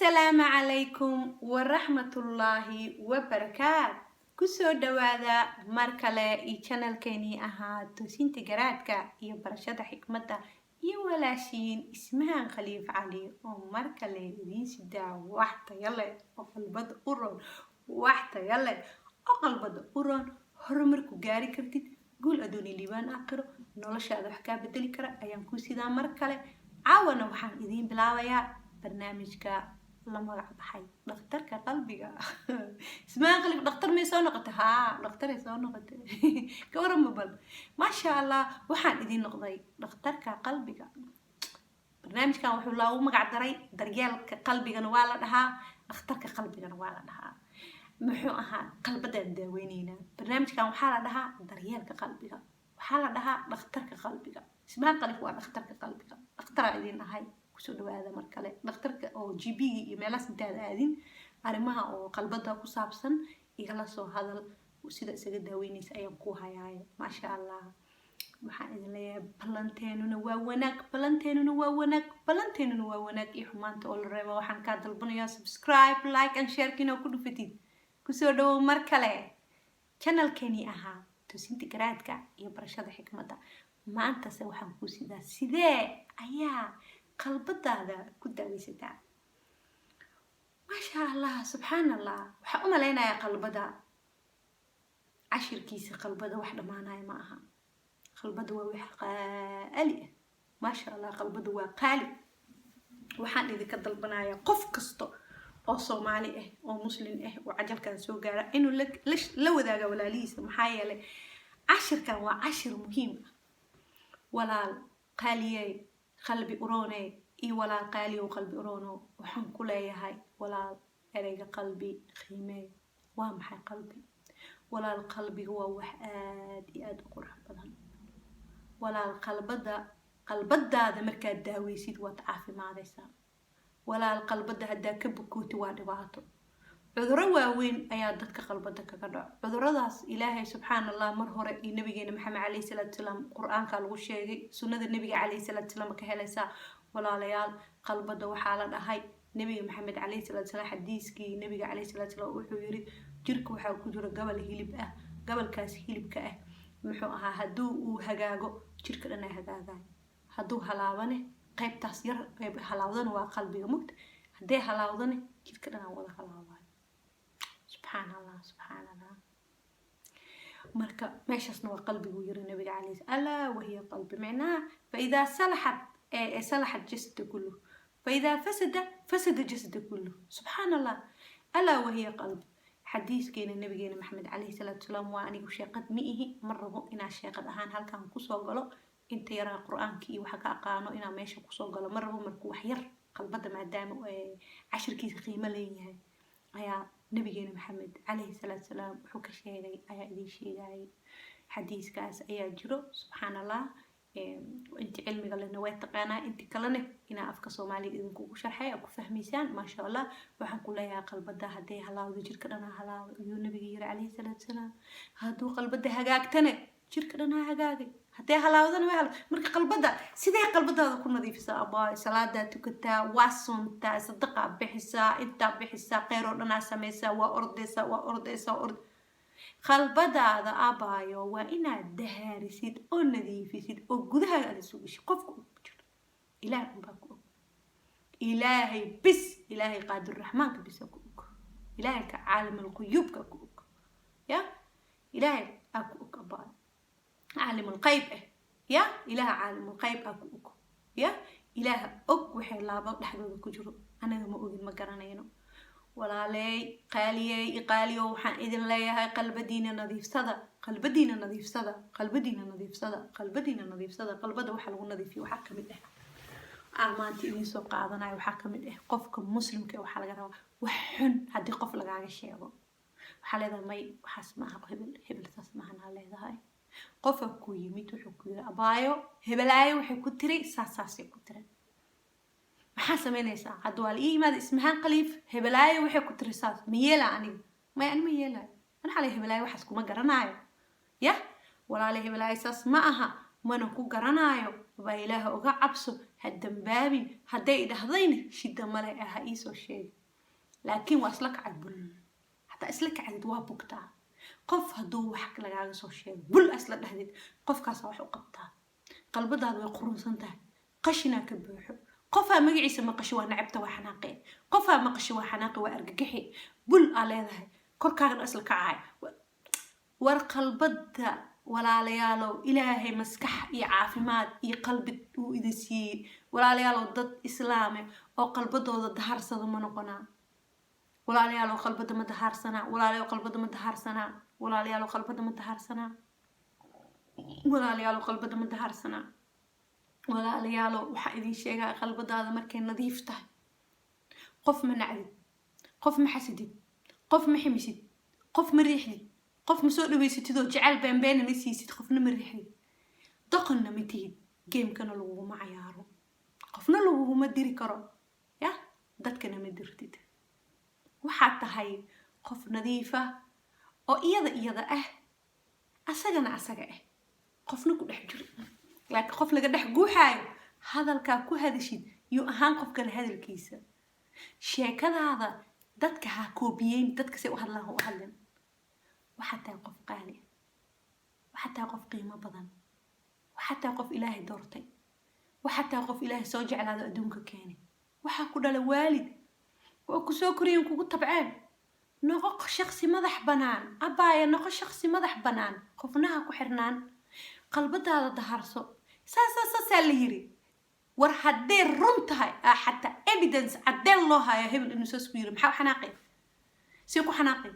السلام عليكم ورحمة الله وبركاته. كسو دوادا مركلة channel كيني توسين تجراتك برشاد حكمتا ولاشين اسمها خليف علي ومركلة دين سدا واحدة يلا أقلبض أورون واحدة يلا أقلبض أورون هرمركو جاري كرتيد قول أدوني ليبان آخره نولش هذا حكا بدلي كرا أيام كوسي دا مركلة عاونا وحان إذين بلاويا برنامجك لما بحي دكتورك قلبي اسمها قلب دكتور ما يسوي نقطة دكتور يسوي نقطة كورم مبل ما شاء الله وحان إذين نقضي دكتورك قلبي برنامجك وحول الله ومقعد دري درجال قلبي نوالا لها دكتورك قلبي نوالا لها محوها قلب داوينينا برنامجك وحالة لها درجالك قلبي وحالة لها دكتورك قلبي اسمها قلب دكتورك قلبي دكتور إذين هاي kusoo dhawaada mar kale dhakhtarka oo GB iyo meelaas intaad aadin arimaha oo qalbada ku saabsan igala soo hadal sida isaga daaweynaysa ayaan ku hayaay ma sha Allah waxaan idin leeyahay balanteenuna waa wanaag iyo xumaanta oo la reebo waxaan ka dalbanayaa subscribe like and share kino ku dhufatid kusoo dhawo mar kale channelkeeni toosinta garaadka iyo barashada xikmadda maanta se waxaan ku sidaa sidee ayaa qalbadaada ku daawaysataa ma sha Allah subhanallah waxa umaleynaya qalbada cashirkiisa qalbada wax dhamaanay ma aha qalbada waa wax qaali ma sha Allah qalbada waa qaali waxaan idinka dalbanaya qof kasto oo Soomaali oo muslim oo ajalkan soo gaara inuu la wadaaga walaalihiisa maxaa yeelay cashirkan waa cashir muhiim walaal qaaliyay قلبي أوروني ولا قالي وقلبي أورونو وحن كله هاي ولا أريج قلبي خيمة وامحي قلبي ولا القلب هو وحاد ياد قرح بدن ولا قلب دا مركز داوي سيد وتعافي مع ذا ولا القلب دا هدا كبكوت وادباته عذروا وين أيادتك قلبتك كذا عذرadaas إلهي سبحان الله مرهور النبي محمد عليه الصلاة والسلام قرآن قال وشيء سنة النبي عليه الصلاة والسلام كهلسا ولا ليال قلبه وحالة هاي نبي محمد عليه الصلاة والسلام حديث كي النبي عليه الصلاة والسلام وحيري جرك وحاو كجرا قبل هيلب قبل كاس هيلب كأه محوها هدو وهجاجو جرك لنا هجاجا هدو هلاونة قيب تصير قيب هلاودن وقلبي مت هدي هلاودن جرك لنا ولا هلاوان سبحان الله مركا ماشي نوع قلبي ويرى النبي عليه الصلاة ألا وهي قلبي معناها فإذا صلح الجسد كله فإذا فسد الجسد كله سبحان الله ألا وهي قلب حديث كين النبي محمد عليه الصلاة والسلام وأني وشيقت مئه مرة إنا شيقت أهان هل كان كسو قلو إنت يرى قرآن كي وحكا قانو إنا ماشي كسو قلو مرة مركو وحير قلبدا مع دام 10 كيس قيمة ليه ayaa nabigeena maxamed calayhi salaatu salaam wuxuu ka sheegay ayaa idin sheegay xadiiskaas ayaa jiro subhanallah inta cilmiga lana way taqaanaa inta kalena ina afka Soomaaliga idin kugu sharxay ku fahmaysaan ma sha Allah waxaan ku leeyahay qalbada haday halaawdo jirka dhana halaawo iyo nabigeena calayhi salaatu salaam haduu qalbada hagaagtana jirka dhana hagaagay haday halaawdana waa marka qalbada sidee qalbadaada ku nadiifisaa abaa salaada tukataa waasonta sadaqa bixisa inta bixisa qeyro dhana sameeysa waa ordaysa qalbadaada abaayo waa inaad dahaarisid oo nadiifisid oo gudaha aad soo gashay qofku jiro ilaahay baa ku ilaahay bis ilaahay qaadir rahmaanka bis ku ilaahay ka caalamul quyubka ku ya ilaahay aku abaa عالم الغيب يا إله عالم الغيب أكو يا إله أك وحي لابا دحدودا كجرو أنا ما أوجد ما قرانينو ولا لي قالي وحان إذن ليها قلب دينا نظيف صدى قلب دينا نظيف صدى قلب دينا نظيف صدى قلب دينا نظيف صدى قلب دا وحلو نظيف وحكم الله أمانتي إني سو قادنا وحكم الله قفكم مسلم كي وحا لغا وحن هدي قف لغاga sheego waxa leedahay may waxa samaha hebel tasmahan leedahay qof ku yimid wuxuu ku yiri abaayo hebelaayo waxay ku tiri saasay ku tiri maxaa sameynaysaa haduu al iimaad ismahan qaliif hebelaayo waxay ku tiri saas miyeela aniga ma yeelay ana xalay hebelaayo waxas kuma garanaayo ya walaalahay hebelaayo saas ma aha mana ku garanaayo وإله أوجع عبسه هالدنبابي هدي دهضين شد ملأ هايس وشيء لكن واصلك عبل حتى أسلك عدد وابقطع قف هدو حق لجاج سوشيال بل أسلك دهدي قف كاسوح وقطع قلب ضاد ويقرن سنته قشنا كبوحه قفا مجلس ما قشوا نعبته وحناقي قفا ما قشوا حناقي وأرجحي بل على ذا كركان أسلك عاي ورقلبدا ولا ليالو إلهي مسكح عافمات قلب وإدسي ولا ليالو ضد إسلامي أو قلبدا ضد هرسة ما نقنا ولا ليالو قلبدا مدهار سنة ولا ليالو قلبدا مدهار سنة ولا ليالو قلبدا مدهار سنة ولا ليالو قلبدا مدهار سنة ولا ليالو وحقدي شيء قلبدا هذا مركين نظيفته قف من عدد قف محسدي قف محمسي قف مريحي قف مسؤول بيستيدو جعل بين نسيسيد قفنا مريحي دقنا متيد جيم كانوا لو ما عيارو قفنا لو ما ديري كرو يا دتكنا ما ديرتيد وحتى هاي قف نظيفة أو إياذا أسجنا قفنا كل حجر لكن قف لقى دح جوحاي هذا الكاكو هذا شيء يوهان قف كان هذا الكيسة شيء كذا هذا دتك هاكوبيين دتك سوى هذا هو هذا وحتى يقف قالي وحتى يقف قيمة بدن وحتى يقف إلهي دورتي وحتى يقف إلهي سوجع على هذا أدونك كيني وحاكودا لوالد وأكو سوكريم كوكو تبعين نقق شخصي مدح بنان أبايا نقق شخصي مدح بنان قفناها كحرنان قلبتها هذا دهارسو سا اللي يري ورحدي رمتها حتى evidence عدين الله يا هبل إنه سوسوير محاو حناقي سيكو حناقي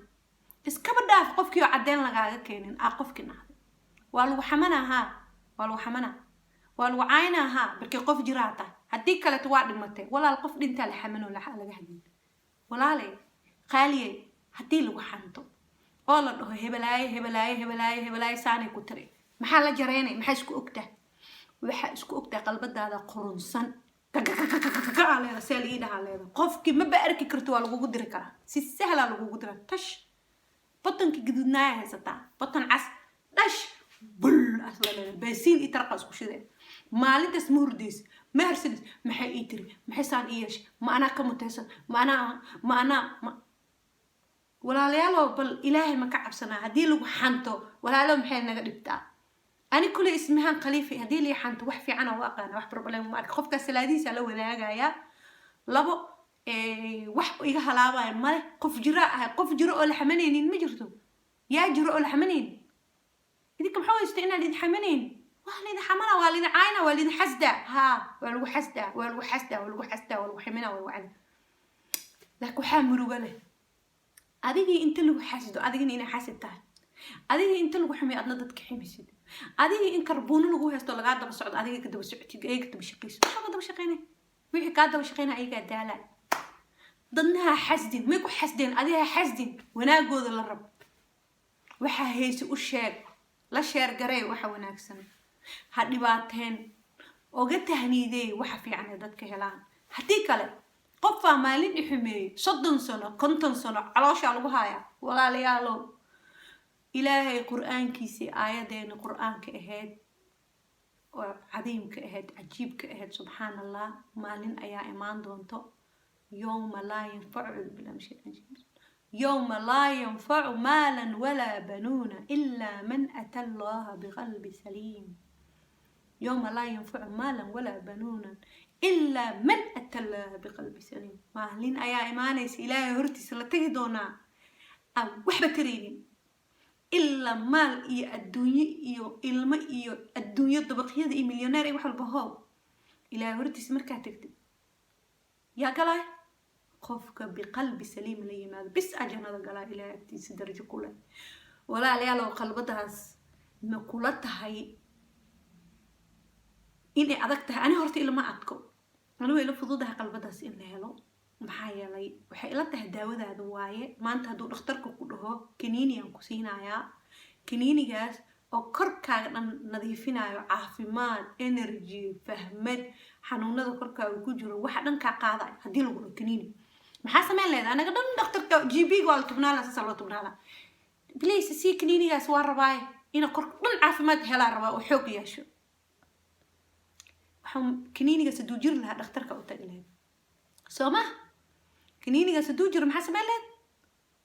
iskaba dhaaf qofkii oo cadeen lagaaga keenin qofkii nahday waa lagu xamana waa lagu caynaha barkii qof jiraata hadii kale waa dhimatay walaal qof dhinta la xamano laga hadin walaalay qaaliye hadii lagu xanto oo la dhaho hebelaaye saanay ku tiri maxaa la jareynay maxaa isku ogtaa qalbadaada qurunsan gaaleeda seeliidaha leeda qofkii ma ba arki karto waa lagu diri karaa si sahla lagu dira tash بطنك قدناها هستا بطن عس دش بل أصلا بسين يترقص كشده ما لنت اسمه رديس مرسيدس محي يتري محسان إيش ما أنا كمتحسن ما أنا ولا ليالو بل إلهي ما كعب سنة هدي له حنتو ولا له محي نقدبتا أنا كل اسمها خليفة هدي لي حنتو وحفي أنا واقعنا وح بروبلم مارك خوف كسلاديس على ولا جايا لبو wax iga halaabay male qof jiro oo la xamaneenin ma jirto yaa jiro oo la xamaneen idinka maxaa isticmaal idin xamaneen waa la idin xamana waa la idin cayna waa la idin xasda waa lagu xamana waa wacdi laakiin waxa muruga leh adigii inta lagu xasdo adigina ina xasidtaa adigii inta lagu xamay adna dadka ximisid adigii in karboon lagu haysto laga daba socdo adigii ka daba socotid ay ka daba shaqeyso waxa ka daba shaqeynay wixii ka daba shaqeynay ayaga daalay ضنها حسدين ميكو حسدين أديها حسدين وناقود للرب وحا هيسي وشاق لا شير قري وحا وناكسن هادي باتين وقت هنيدي وحا في عنا دادك هلان هديك لك قفا مالين إحمي صدن سنة كنتن سنة علاش عالوهايا ولا ليالو إلهي قرآن كيسي آية دين قرآن كأهد وعظيم كأهد عجيب كأهد سبحان الله مالين أيا إيمان دونتو يوم لا ينفع مالا ولا بنون إلا من أتى الله بقلب سليم يوم لا ينفع مالا ولا بنون إلا من أتى الله بقلب سليم مالين أيا إيمانيس إلهي هرتي سلطيه دونا أو وحبة تريني إلا مال إيا الدنيا الدنيا الدبقية دي مليونير إيا وحل بهاو إلهي هرتي سمركا تكتب يا قلاي قفك بقلب سليم لي ماذا بس أجنا قلا إلى أكتيس درجة كله ولا عليها لو قلبتها مقولتها هي إني أذكتها أنا هرتي إلى ما أتكو أنا وإلى فضودها قلبتها إنها له محايا لي وحيلتها داود هذا واي ما أنت هدول اختركوا كله كنيني أنكسينا يا كنيني جاس أو كركا نظيفين عافيمان إنرجي فهمت حنونة كركا وكجر واحد كقاعدة هدي له كنيني maxaa sameyn leedahay anaga dhan dhakhtarka GB wal tubnaala sasalo tubnaala please si kiniinigaas waa rabaa ina kor dhan caafimaad hela rabaa oo xoog yeesho waxaan kaniiniga saduu jir lahaa dhakhtarka u tagi lahayd soo ma kaniiniga saduu jir maxaa sameyn lahayd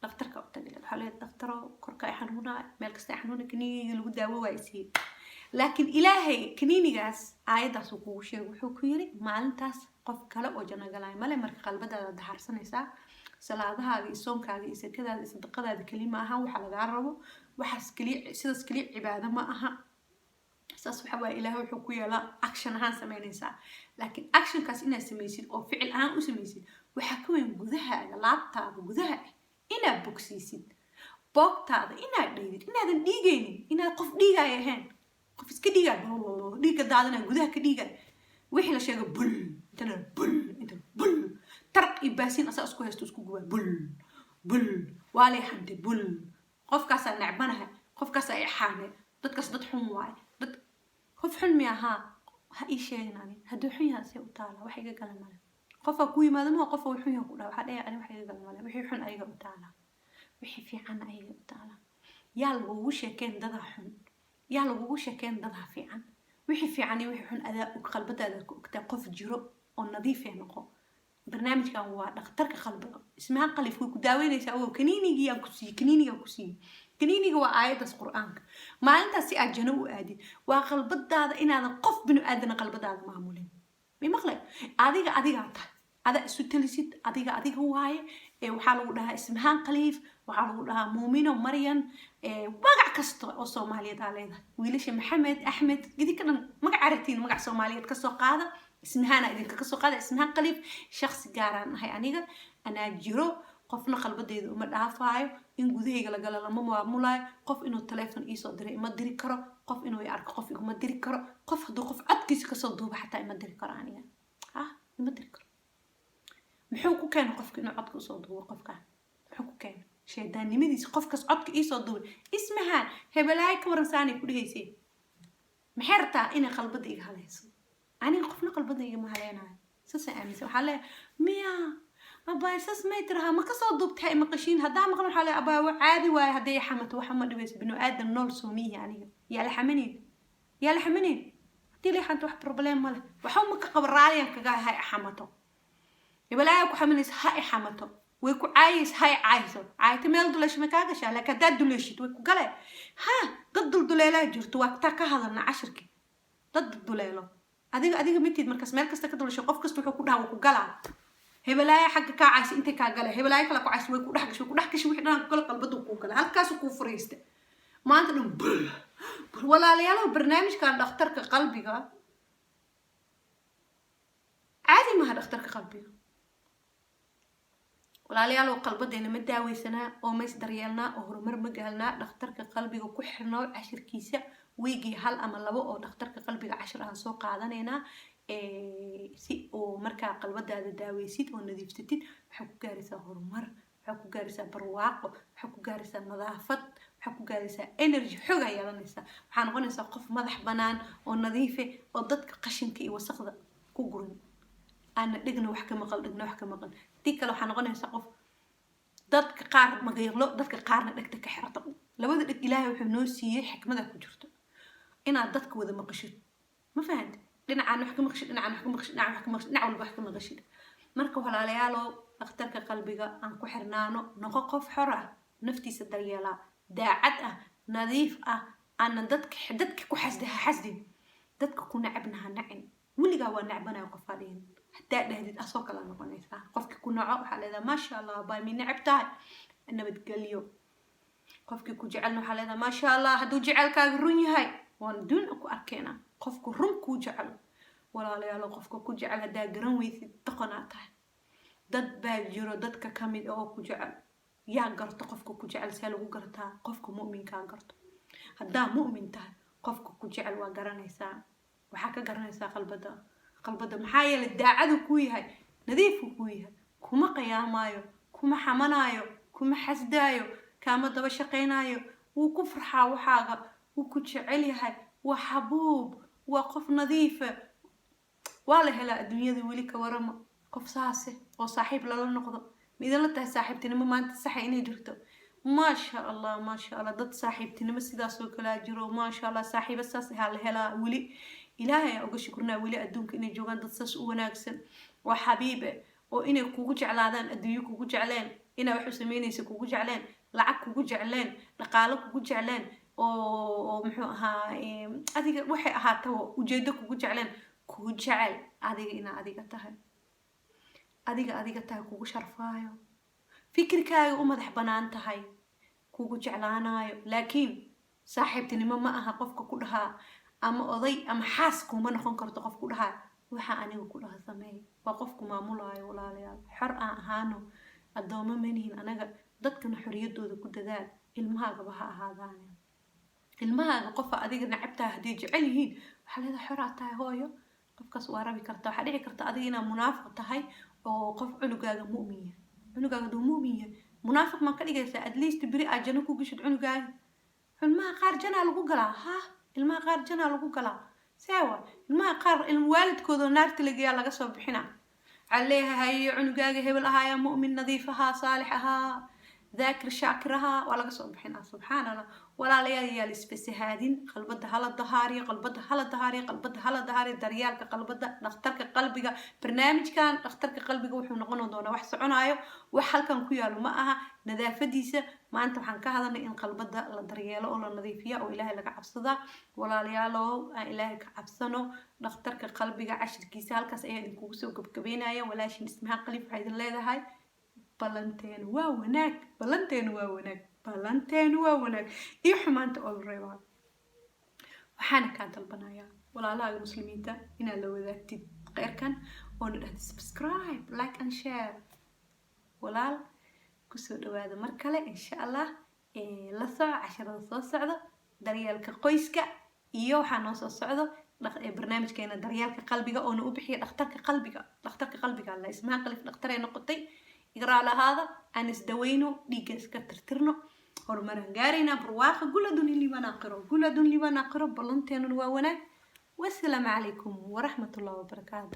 dhakhtarka u tagi lahayd waxaa leeyahay dhaktaro korka ay xanuunaa meel kasta ay xanuuna kaniiniga lagu daawo waa isiiyey laakiin ilaahay kaniinigaas aayaddaas uu kugu sheegay wuxuu ku yiri maalintaas qof kale oo janno galaya male marka qalbadaada daharsanaysaa salaadahaaga iyo soonkaaga iyo sakadaada iyo sadaqadaada kelima ahaan waxaa lagaa rabo waxaas keliya sidaas keliya cibaado ma aha saas waxa waaye ilaahay wuxuu ku yeelaa action ahaan samaynaysaa laakiin actionkaas inaad samaysid oo ficil ahaan u samaysid waxaa ka weyn gudahaaga laabtaada gudaha ah inaad bogsiisid boogtaada inaad dhiidid inaadan dhiigaynin inaad qof dhiigaya ahayn qof iska dhiigaa dhiigga daadana gudaha ka dhiigaa wixii la sheego bul inta bul tarq iyo baasiin asaa isku haysto isku gubaa bul waa lay xantay bul qofkaasaa necbanaha qofkaasaa ixaane dadkaas dad xun waaye dad qof xun mi ahaa ha ii sheegin ani hadduu xun yahay see u taala wax iga gala male qofaa ku yimaado maa qofa uu xun yahay ku dhaha waxaa dhaya ani wax iga gala male wixii xun ayaga u taala wixii fiican ayaga u taala yaa lagugu sheekeen dadaa xun yaa lagugu sheekeen dadaa fiican wixii fiican iyo wixii xun adaa og qalbadaada ku ogtaa qof jiro oo nadiif ah noqo barnaamijkan waa dhakhtarka qalbiga ismaha qalif way ku daaweynaysaa oo kaniiniga ku siiyey kaniiniga waa aayadaas quraanka maalintaas si aad janno u aadid waa qalbadaada inaadan qof binu aadana qalbadaada maamulin mi maqlay adiga tahay ada isu talisid adiga waaye waxaa lagu dhahaa ismahaan khaliif waxaa lagu dhahaa muumino maryan magac kasta oo soomaaliyeed aa leedahay wiilasha maxamed axmed gidi ka dhan magac aragtiin magac soomaaliyeed kasoo qaada ismahaan idinka kasoo qaada ismahaan khaliif shakhsi gaaraan ahay aniga anaa jiro qofna qalbadeeda uma dhaafaayo in gudahayga lagala lama maamulaayo qof inuu teleefon iisoo diray ima diri karo qof inuu arko qof iguma diri karo qof hadduu qof codkiisa kasoo duuba xataa ima diri karo aniga ima diri karo muxuu ku keenay qofka inuu codka usoo duubo qofkaan muxuu ku keenay shaydaannimadiisa qofkaas codka iisoo duubay ismahaan hebelahay ka waran saanay ku dhihaysay maxay rabtaa inay qalbada iga halayso aniga qofna qalbada igama haleynayo saasaan aaminsan waxaa leeyahay miya abaa saas may tirahaa ma kasoo duubtahay maqashiin haddaa maqan waxaa leeyahay abaa waa caadi waaye hadday xamato waxa ma dhibayso binu aadan nool soomiyi aniga yaa la xamaneyn haddii la xanto wax problem ma leh waxaa ma ka qaba raaliyan kaga hay xamato hebelaaya ku xamanaysa ha i xamato way ku caayaysa ha i caayso caayta meel duleesho ma kaa gashaa laakiin haddaad duleeshid way ku galee dad dulduleelaa jirto waa taa ka hadalna cashirkii dad dulduleelo adiga mitid markaas meel kasta ka duleesho qof kasta wuxuu ku dhaha wuu ku galaa hebelaaya xagga kaa caaysa intay kaa gale hebelaaya kale ku caaysa way ku dhex gashay wixii dhanaan ku gala qalbadu kuu gala halkaasu kuu furiista maanta dhan bul walaalayaalow barnaamijkan dhakhtarka qalbiga caadi maaha dhakhtarka qalbiga walaalayaalow qalbadeena ma daaweysanaa oo ma isdaryeelnaa oo horumar ma gahalnaa dhakhtarka qalbiga ku xirnoo cashirkiisa weygii 1 ama 2 oo dhakhtarka qalbiga cashir aan soo qaadanaynaa si oo markaa qalbadaada daaweysid oo nadiifsatid waxaa ku gaaraysaa horumar waxaa ku gaaraysaa barwaaqo waxaa ku gaaraysaa nadaafad waxaa ku gaaraysaa energy xoog ayaa yeelanaysaa waxaa noqonaysaa qof madax banaan oo nadiife oo dadka qashinka iyo wasaqda ku gurin ana dhigna wax ka maqal tii kale waxaa noqonaysaa qof dadka qaar magaylo dadka qaarna dhegta ka xirata labada dhig ilaahay wuxuu noo siiyey xikmada ku jirto inaad dadka wada maqashid ma fahanti dhinacaan wax ka maqashid dhinac walba wax ka maqashid marka walaalayaalow dhakhtarka qalbiga aan ku xirnaano noqo qof xor ah naftiisa daryeela daacad ah nadiif ah ana dadka ku xasdin dadka ku nacabnaha nacin weligaa waa nacbanaya qofaa dhihin haddaa dhahdid asoo kala noqonaysaa qofkii ku naco waxaa leedaha maasha allah baa mi nacab tahay nabadgelyo qofkii ku jecelna waxaa leedaha maasha allah hadduu jecelkaaga run yahay waan duun ku arkeena qofku run kuu jecel walaalayaalo qofka ku jecel haddaa garan weysid doqonaa tahay dad baa jiro dadka kamid oo ku jecel yaa garto qofka ku jecel see lagu gartaa qofka mu'minkaa garto haddaa mu'min tahay qofka ku jecel waa garanaysaa waxaa ka garanaysaa qalbada maxaa yeelay daacadu kuu yahay nadiifku kuu yahay kuma qiyaamaayo kuma xamanaayo kuma xasdaayo kaama daba shaqaynaayo wuu ku farxaa waxaaga wuu ku jecel yahay waa xabuub waa qof nadiifa waa la helaa adduunyada weli ka warama qof saase oo saaxiib lala noqdo midin la tahay saaxiibtinimo maanta saxa inay jirto maasha allah dad saaxiibtinimo sidaas oo kala jiro maasha allah saaxiibo saas ayaa la helaa weli ilaahay aan uga shukrnaa weli adduunka inay joogaan dad saas u wanaagsan oo xabiibe oo inay kugu jeclaadaan adduunyo kugu jecleen inaa wax u samaynaysa kugu jecleen lacag kugu jecleen dhaqaalo kugu jecleen oo muxuu ahaa adiga waxay ahaataba ujeedo kugu jecleen kugu jecel adiga inaa adiga tahay kugu sharfaayo fikirkaaga u madax banaan tahay kugu jeclaanayo laakiin saaxiibtinimo ma aha qofka ku dhahaa ama oday ama xaas kuma noqon karto qof ku dhahaa waxa aniga ku dhaha sameey waa qofku maamulaayo walaalayaal xor aan ahaano adoomo manihin anaga dadkana xoriyadooda ku dadaal ilmahaagaba ha ahaadaan ilmahaaga qofa adiga nacabtaa haddii jecel yihiin waxaa leedahay xoraa tahay hooyo qofkaas waa rabi karta waxaa dhici karta adiga inaa munaafiq tahay oo qof cunugaaga mu'min cunugaaga duu mu'min yahay munaafiq ma ka dhigaysaa at least biri aa janno ku gashid cunugaaga ilmaha qaar janaa lagu galaa ilmaha qaar janaa lagu galaa sewa ilmaha qaar waalidkooda naarta lageeyaa laga soo bixina caleeyahay cunugaaga hebel ahaaya mu'min nadiif ahaa saalix ahaa ذاكر شاكرها ولا قصوا بحنا سبحان الله ولا ليالي الاسفسهادين قلبته هلا الظهاري قلبته هلا ظهاري دريالك قلبته نخترك قلبك برنامج كان نخترك قلبك وحنا نقولنا دونا wax soconaayo wax halkan ku yaalo ma aha nadaafadiisa maanta waxaan ka hadalnay in qalbada la daryeelo oo la nadiifiyo oo ilaahay laga cabsada walaalayaalo aan ilaahay ka cabsano dhakhtarka qalbiga cashirkiisa halkaas ayaa idin kugu soo gabagabeynaya walaashin ismaha qalif waxay idin leedahay balanteen waa wanaag iyo xumaanta oo la reebaa waxaana kaa dalbanayaa walaalaha muslimiinta inaad la wadaagtid qeyrkan oo na dhahdo subscribe like and share walaal kusoo dhawaada mar kale insha allah la soco casharada soo socdo daryeelka qoyska iyo waxaa noo soo socdo barnaamijkeena daryeelka qalbiga oo na u bixiya dhakhtarka qalbiga la ismaha qalif dhakhtar ay noqotay إقرأ لهذا أن إسدوينه ديجس كترترنه هرمنا جارينا برواقة قل دون لي وناقره بلنتين وونك والسلام عليكم ورحمة الله وبركاته.